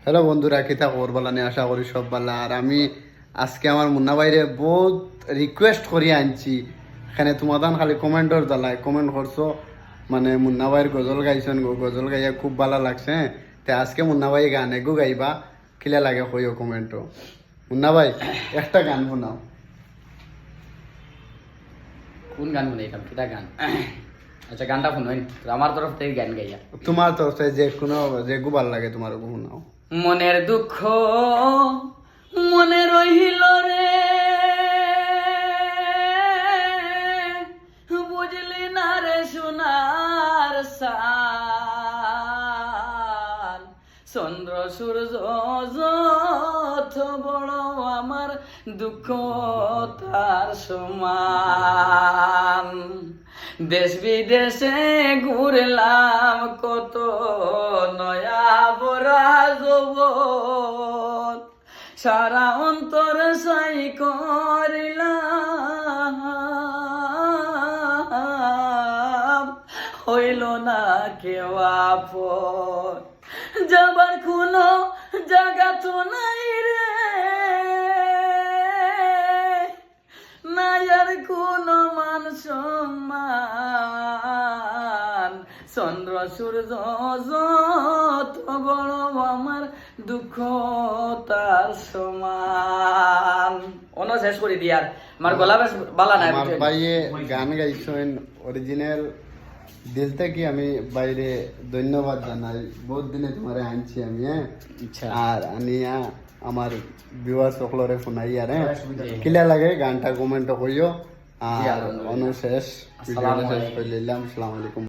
Hello বন্ধুরা, কিতা খবর বলা নিয়ে আশা করি সব ভালো। আর আমি আজকে আমার মুন্না ভাইরে বহুত রিকোয়েস্ট করি আনছি, এখানে তোমাদান খালি কমেন্টর দালায় কমেন্ট করছো, মানে মুন্না ভাইয়ের গজল গাইছেন, গজল গাইয়া খুব ভালো লাগছে। তে আজকে মুন্না ভাই গান এগো গাইবা, কিলা লাগে কইও কমেন্টও। মুন্না ভাই একটা গান শোনাও। কোন গান শুনাইতাম? কিটা গান? আচ্ছা, গানটা শুনুন, আমার তরফ থেকে গান গাইয়া। তোমার তো যে কোনো যে গু ভাল লাগে তোমার গু শোনাও। মনের দুঃখ মনে রহিল রে, বুঝলি না রে সোনার সাল, চন্দ্র সূর্য যত বড় আমার দুঃখ তার সমান। দেশ বিদেশে ঘুরলাম কত নয়া বরা জগৎ, সারা অন্তর সাই করিলাম, হইল না কেউ আপন। যাবার কোনো জায়গা তো নাই রে, নাই আর কোনো মান সম্মান। চন্দ্র সূর্য যত বড় আমার দুঃখ তার সমান। অন্য শেষ করে দি, আর আমার গলা বেশ বালা নাই। আমার ভাইয়ে গান গাইছেন অরিজিনাল দিল থেকে, আমি বাইরে ধন্যবাদ জানাই। বহুত দিনে তোমারে আনছি আমি, হ্যাঁ। আর আনিয়া আমার ভিউয়ার সকলরে শুনাই, আর কিলা লাগে গানটা কমেন্ট করিও। আর অনুশেষ ভিডিওটা শেষ করে নিলাম। আসসালামু আলাইকুম।